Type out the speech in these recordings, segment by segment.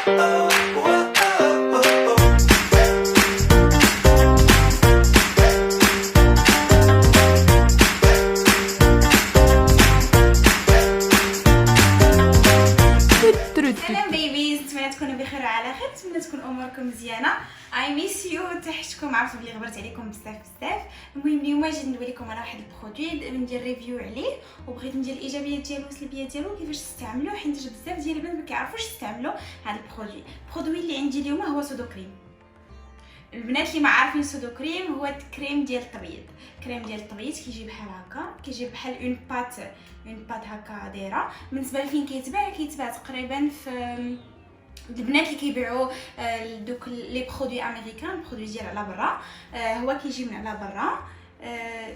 سلام بيبيز، نتمنى تكونوا بخير وعلى خير، نتمنى تكون اموركم مزيانه. اي ميس يو، تحتكم عرفت بلي غبرت عليكم بزاف. المهم اليوم جيت ندوي لكم على واحد البرودوي ندير ريفيو عليه، وبغيت ندير الايجابيات ديالو والسلبيات ديالو كيفاش تستعملوه، حيت بزاف ديال البنات ما كيعرفوش يستعملوا هذا البرودوي اللي عندي اليوم هو سودو كريم. البنات اللي ما عارفين سودو كريم هو كريم ديال التبييض، كيجي بحال هكا، كيجي بحال اون بات هكا دايره. بالنسبه لفين كيتباع تقريبا في البنات اللي كيبيعوا دوك لي برودوي امريكان، البرودوي ديال على برا، هو كيجي من على برا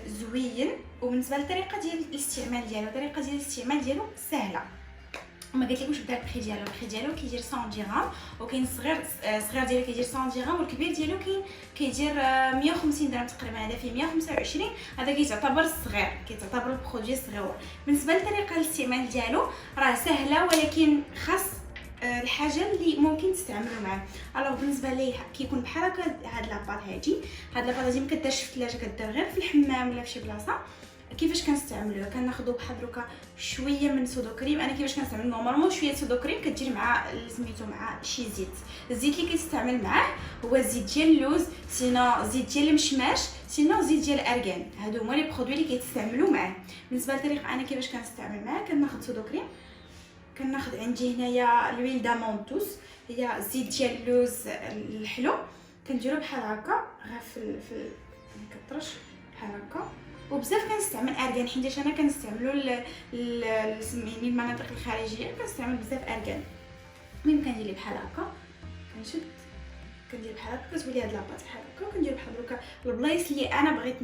زوين. وبالنسبه للطريقه ديال الاستعمال ديالو سهله. ما قلت لكمش بدا البري ديالو كيدير 100 درهم، وكاين صغير ديالو كيدير 100 درهم، والكبير ديالو كيدير 150 درهم تقريبا. هذا فيه 125، هذا كيتعتبر صغير، كيتعتبر البرودوي صغير. بالنسبه لطريقه الاستعمال ديالو راه سهله، ولكن خاص الحاجه اللي ممكن تستعملوا معاه. الوغ بالنسبه ليه كيكون بحال هكا. هاد لاباط هادي ما كدارش في الثلاجه، كدار غير في الحمام ولا في شي بلاصه. كيفاش كنستعملوه؟ كناخذوا بحال دروكا شويه من سودو كريم. انا كيفاش كنستعمل نورمالمون شويه سودو كريم كدير مع سميتو مع شي الزيت اللي كيتستعمل معاه هو زيت ديال اللوز، سينا زيت ديال المشماش، سينا زيت ديال الارغان. هادو هما لي برودوي اللي كيتستعملوا معاه. بالنسبه للطريقه انا كيفاش كنستعمل معاه، كناخذ سودو كريم، كناخذ عندي هنايا لويل دامونتوس، هي زيت ديال اللوز الحلو، كنديرو بحال هكا غير في كطرش بحال هكا. وبزاف كنستعمل ارغان، حيت انا كنستعملو سميني المناطق الخارجيه، كنستعمل بزاف ارغان. المهم كندير ليه بحال هكا، كندير بحال هكا، كتولي هاد لاباط بحال هكا، وكندير بحال هكا البلايص اللي انا بغيت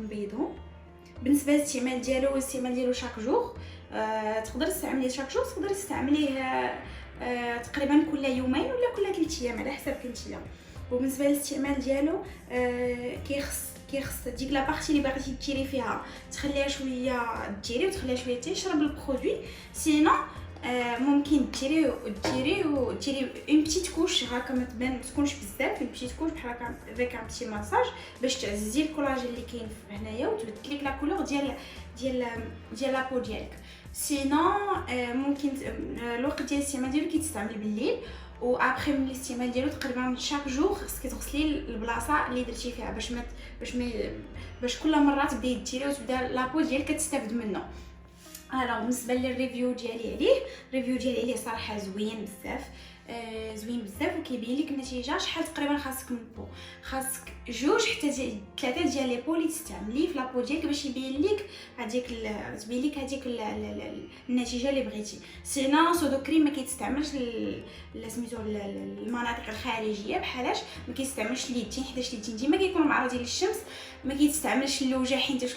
نبيضهم. بالنسبه للاستعمال ديالو شاك جوغ، تقدر تستعمليه شاك جوغ، تقدر تستعمليه تقريبا كل يومين ولا كل 3 ايام على حسب كنتيا. وبالنسبه للاستعمال ديالو كيخص ديك لا بارتي اللي باغي تيري فيها تخليها شويه تيري، وتخليها شويه تيشرب البرودوي. سينو ممكن ديري اون بتيت كوش هكا، ما تكونش بزاف، اون بتيت كوش بحال هكا افيك ان بتي ماساج باش تعززي الكولاجين اللي كاين هنايا، وتبدل لك لا كولور ديال لا بو ديالك. سينو ممكن الوقت ديال الاستعمال ديالو كيتستعمل بالليل، وابخي من الاستعمال ديالو تقريبا شاك جوغ خصك تغسلي البلاصه اللي درتي فيها باش كل مره تبداي ديري وتبدا لابو ديالك كتستافد منه. بالنسبه للريفيو ديالي عليه صراحه زوين بزاف، وكيبين لك النتيجه شحال تقريبا خاصك من بو. خاصك 2 حتى 3 ديال لي بو اللي تستعمليه في لابو ديالك باش يبين لك هذيك النتيجه اللي بغيتي. سينا سودو كريم ما كيتستعملش سميتو المناطق الخارجيه، بحالاش ما كيستعملش اليدين، حيت اليدين ديما كيكونوا معرضين للشمس. ما كيتستعملش اللوجه، حيت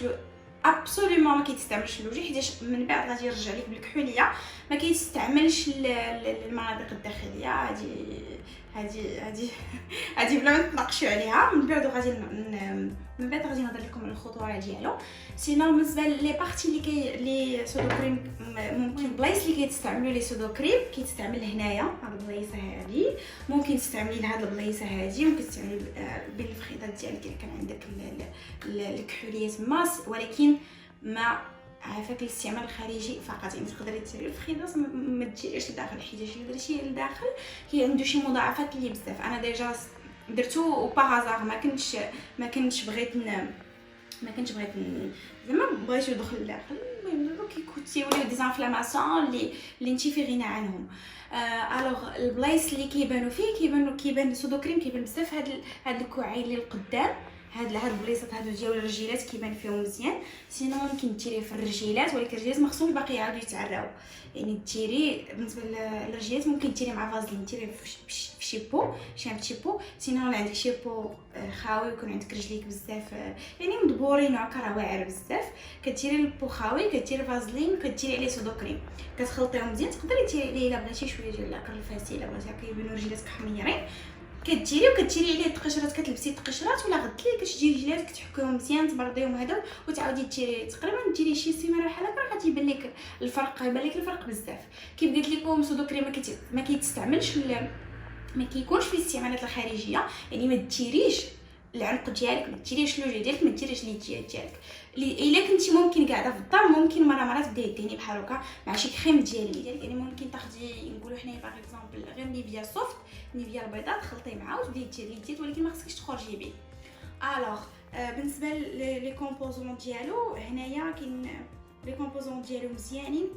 ابسولومون ما كيتستعملش اللوجه، حيت من بعد غادي يرجع لك بالكحوليه. ما كيتستعملش المناطق الداخليه. هذه بلا ما نتناقشوا عليها. من بعد غادي نهضر لكم على الخطوره ديالو. سينو بالنسبه لي بارتي اللي سودو كريم، ممكن البلايص اللي كيتستعملوا لي سودو كريم كيتستعمل هنايا هاد البلايصه هادي، ممكن تستعملي لهاد البلايصه هادي، ممكن تستعملي بالفخيطات ديالك الا كان عندك الكحوليه تما، ولكن ما عافاك الاستعمال الخارجي فقط. يعني تقدري ديري الفخيطات ما ديريش لداخل، حيت الا درتيه لداخل كي عنده شي مضاعفات اللي بزاف. انا ديجا درتو وباغازار، ما كنتش بغيت زعما بغيت يدخل لداخل. المهم كيوليو ديزانفلاماسيون اللي انت في غنى عنهم. الوغ البلايص اللي كيبان سودو كريم كيبان بزاف هاد الكوعين اللي القدام، هاد البليصات هادو ديال الرجيلات كيبان فيهم مزيان. سينو ممكن ديريه في الرجيلات، ولكن الرجيلات ما خصهمش باقي يعاودوا يتعراو. يعني ديري بالنسبه للرجيلات ممكن ديري مع فازلين، ديري في شي بو. سينو لا عندك شي بو خاوي ويكون عندك رجليك بزاف يعني مدبورين وهكا راه واعر بزاف، كديري البو خاوي، كديري فازلين، كديري عليه سودو كريم، كتخلطيهم مزيان. تقدري ديري الا بغيتي شويه ديال لاكر الفاسي الا بغيتي هكا يبانو رجلاتك حميرين. كتجيري عليه التقشرات، كتلبسي التقشرات ولا غد ليه كتجي رجلاتك تحكيهم مزيان تبرديهم هذا وتعاودي ديري تقريبا ديري شي سيمانه بحال هكا، راه غادي يبان لك الفرق، يبان لك الفرق بزاف. كيف قلت لكم سودو كريم ما كيتستعملش ما كيكونش في الاستعمالات الخارجيه، يعني ما ديريش العنق ديالك، ما ديريش لوجي ديالك، ما ديريش ليديات ديالك. الا كنتي ممكن قاعده في الدار ممكن مرات تبداي ديري بحال هكا مع شي كريم ديالك، يعني ممكن تاخدي نقولوا حنايا باغ اكزومبل غير نيفيا سوفت، نيفيا البيضاء تخلطي معاه وتبداي ديري ليديات، ولكن ما خصكيش تخرجي به. الوغ بالنسبه لي كومبوزون ديالو هنايا كاين لي كومبوزون ديالو مزيانين.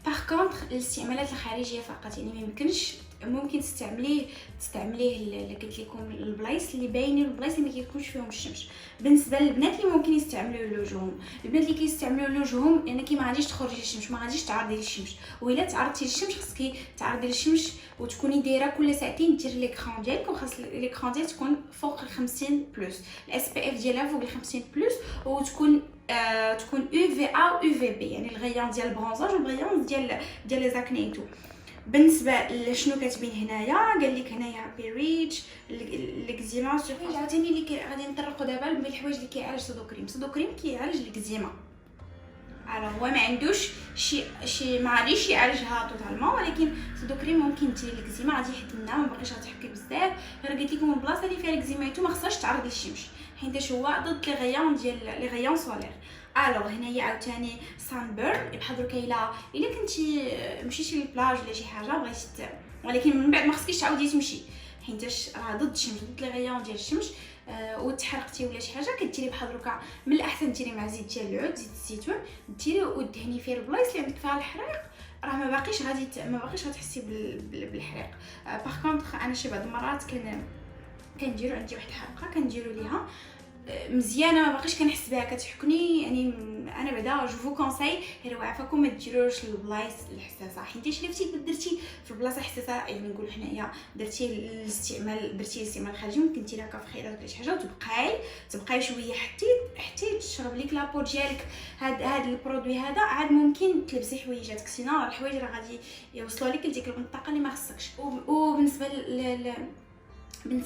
باغ كونطخ الاستعمالات الخارجيه فقط، يعني ما يمكنش، ممكن تستعمليه اللي قلت لكم البلايص اللي باينين، البلايص اللي ما كيكونش فيهم الشمس. بالنسبه للبنات اللي ممكن يستعملوا الوجههم، البنات اللي كيستعملوا لوجههم لانك ما غاديش تخرجي للشمس، ما غاديش تعرضي للشمس، والا تعرضتي للشمس خصك تعرضي للشمس وتكوني دايره كل ساعتين ديري ليكران ديالك، وخاص ليكران ديالك تكون فوق ال 50 بلس، الاس بي اف ديالها فوق ال 50 بلس، وتكون تكون يو في ا و يو في بي، يعني الغيان ديال البرونزاج والغيان ديال لي زاكني تو. بالنسبه لشنو كتبين هنايا، قال لك هنايا هابي ريتش ليكزيما سيرفيس. عاوتاني اللي غادي نطرقوا دابا من الحوايج اللي كيعالج سودو كريم كيعالج ليكزيما. هو ما عندوش شي ما غاديش يعالجها توتالمون، ولكن سودو كريم ممكن ديري ليكزيما، غادي يحد ما باقيش غتحكي بزاف. غير قلت لكم البلاصه اللي فيها ليكزيما ما خصهاش تعرض للشمس، حيت هو ضد لي غيان ديال لي غيان سولير. الوغ هنايا عاوتاني سان بيرن، بحال دركا الا كنتي مشيتي للبلاج ولا شي حاجه بغيتي، ولكن من بعد ما خصكيش تعاودي تمشي، حيتاش راه ضد الشمس، ضد لي غيان ديال الشمس. وتحرقتي ولا شي حاجه كديري بحال دركا من الاحسن ديري مع زيت ديال العود، زيت الزيتون، ديري ودهني فيه البلايص اللي عندك فيها الحريق، راه ما باقيش غتحسي بالحريق. باغ كونطخ انا شي بعض المرات كنديرو عندي واحد الحلقه كنديرو ليها مزيانه، ما باقيش كنحس بها كتحكني، يعني انا بعدا جو فو كونساي غير عافاكم ما ديروش البلايص الحساسه، حيت الا درتي في البلاصه حساسه، يعني نقول حنايا درتي الاستعمال الخارجي، ممكن ديري هكا في خيرات ولا شي حاجه وتبقاي شويه حتى تشرب لك لابو ديالك. هاد البرودوي هذا عاد ممكن تلبسي حويجاتك، سينا الحوايج راه غادي يوصلوا لك لديك المنطقه اللي ما خصكش. وبالنسبه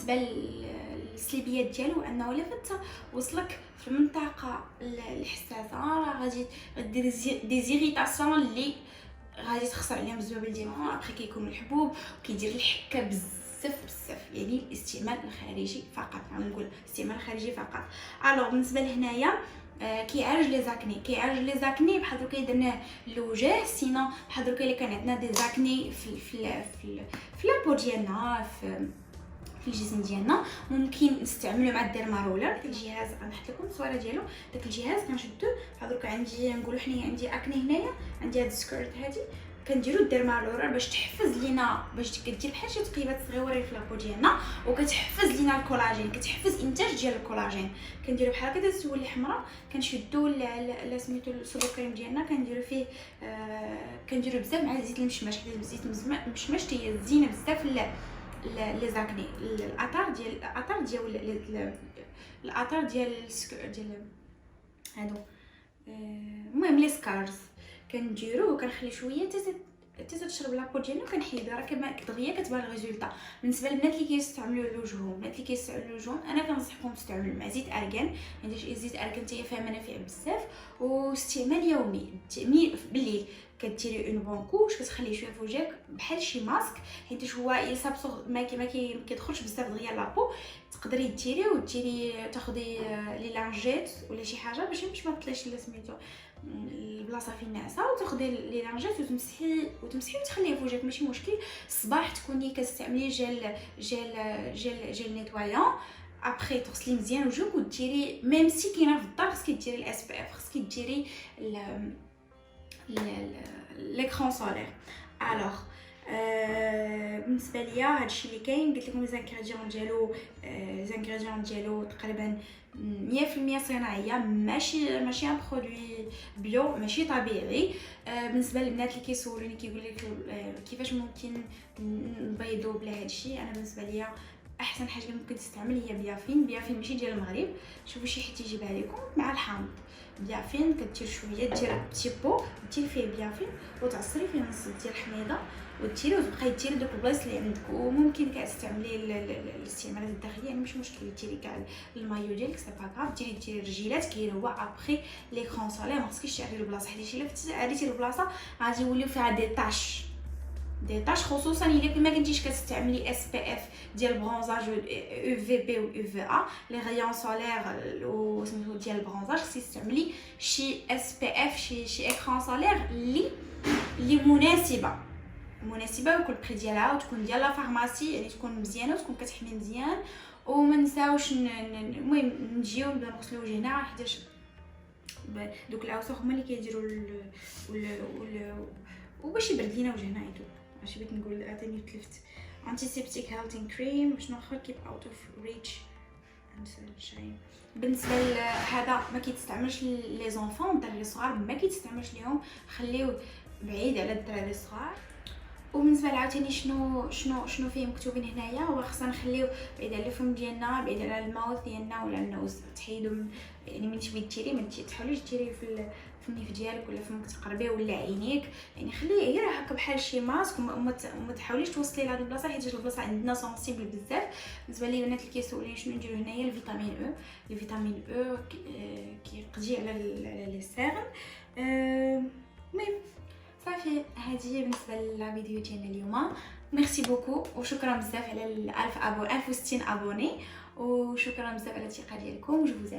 للسلبيات ديالو انه الا وصلك في المنطقه الحساسه راه غادي دير دي زيريتاسيون اللي غادي تخسر عليهم الزبابل ديالهم، ابخي كيكون الحبوب وكيدير الحكه بزاف، يعني الاستعمال الخارجي فقط، نقول الاستعمال الخارجي فقط. الوغ بالنسبه لهنايا كيعالج لي زاكني بحال دركا درناه للوجه، سينا بحال دركا الا كان عندنا دي زاكني في لابو ديالنا في الجسم ديالنا، ممكن نستعملوا مع الديرمارولر. داك الجهاز غنحط لكم الصوره ديالو، داك الجهاز كنشدو بحال دركا عندي نقولوا حنايا عندي اكني هنايا، عندي هاد السكيرت هادي، كنديروا الديرمارولر باش تحفز لينا، باش كدير بحال شي تقيبات صغيورين في لابو ديالنا، وكتحفز لينا الكولاجين، كتحفز انتاج ديال الكولاجين. كنديروا بحال هكا تسولي حمراء، كنشدوا لا سميتو السودو كريم ديالنا، كنديروا فيه كنديروا بزاف مع زيت المشماش، حيت زيت المشماش هي زينه بزاف لي زاكني، الاثار ديال هادو، المهم لي سكارز كنديروه وكنخلي شويه حتى تشرب لابو ديالنا، كنحيدها راه دغيا كتبان الريزولطا. بالنسبه للبنات اللي كيستعملوا لوجههم، انا كنصحكم تستعملوا مع زيت ارغان، يعني زيت ارغان حتى فيها منافع بزاف، واستعمال يومي بالليل كديري اون بون كوش، كتخليه شويه في وجهك بحال شي ماسك، حيت هو يلصابسو ما كيدخلش بزاف دغيا لابو. تقدري ديري تاخدي لي لانجيت ولا شي حاجه باش ما تطلعش لا سميتو البلاصه فين ناعسه، وتاخدي لي لانجيت وتمسحي وتخليه في وجهك، ماشي مشكل. الصباح تكوني كتستعملي جيل نيتوايون، ابخي تغسلي مزيان وجهك وديري ميم سي كاينه في الدار، خصك ديري الاس بي اف، خصك ديري l'écran solaire. الوغ بالنسبه ليا هادشي اللي كاين، قلت لكم زانغريديون ديالو تقريبا 100% صناعيه، ماشي ان برودوي بيو، ماشي طبيعي. بالنسبه للبنات اللي كيسولوني كيقول لك كيفاش ممكن نبيضوا بلا هادشي، انا بالنسبه ليا احسن حاجه ممكن تستعمل هي بيافين. بيافين ماشي ديال المغرب، شوفوا شي حد يجيبها لكم مع الحامض. بيافين كدير شويه، دير بتي بو دير فيه بيافين وتعصري فيه نص ديال الحميضه وديري وتبقاي ديري دوك البلايص اللي عندك. وممكن كاع تستعملي الاستعمالات الداخليه، يعني مش مشكل ديري كاع المايو ديالك سي با كاف. ديري الرجيلات كيروى ابخي ليكرون سولير، ما خصكيش تعري البلاصه، حيت الا عريتي البلاصه غادي يوليو فيها دي طاش خصوصا الا ما كنتيش كتستعملي اس بي اف ديال برونزاج او في بي و او في ا لي ريون سولير و سميتو ديال البرونزاج. خصك تستعملي شي اس بي اف شي اكران سولير اللي مناسبه ويكون البري ديالها وتكون ديال لا فارماسي، يعني تكون مزيانه وتكون كتحمي مزيان. وما نساوش المهم نجيو نبداو نغسلو وجهنا، حيت دوك الاوساخ هما اللي كيديروا وباش يبرد لينا وجهنا ايتو. اش بغيت نقول؟ عطيني تلفت. انتيسيبتيك هيلثين كريم شنو اخر كيب اوت اوف ريتش اند سانشاين. بالنسبه لهذا ما كيتستعملش لي زونفون، الدراري الصغار ما كيتستعملش ليهم، خليوه بعيد على الدراري الصغار. وبالنسبه لعاوتاني شنو فيه مكتوبين هنايا، هو خصنا نخليو بعيد على الفم ديالنا، بعيد على الماوث ديالنا ولا النوز، تحيدو يعني من تبغي ديري ما تحاوليش ديري في النيف ديالك ولا فمك تقربيه ولا عينيك، يعني خليه غير هكا بحال شي ماسك. وما تحاوليش توصلي لهاد البلاصه حيت البلاصه عندنا سونسيبل بزاف. بالنسبه لي البنات اللي كيسولوني شنو نديرو هنايا، الفيتامين او كيقضي على لي سيرم. المهم صافي، هذه بالنسبه للفيديو ديالنا اليوم. ميرسي بوكو وشكرا بزاف على 1060 ابوني، وشكرا بزاف على الثقه ديالكم. جو فوز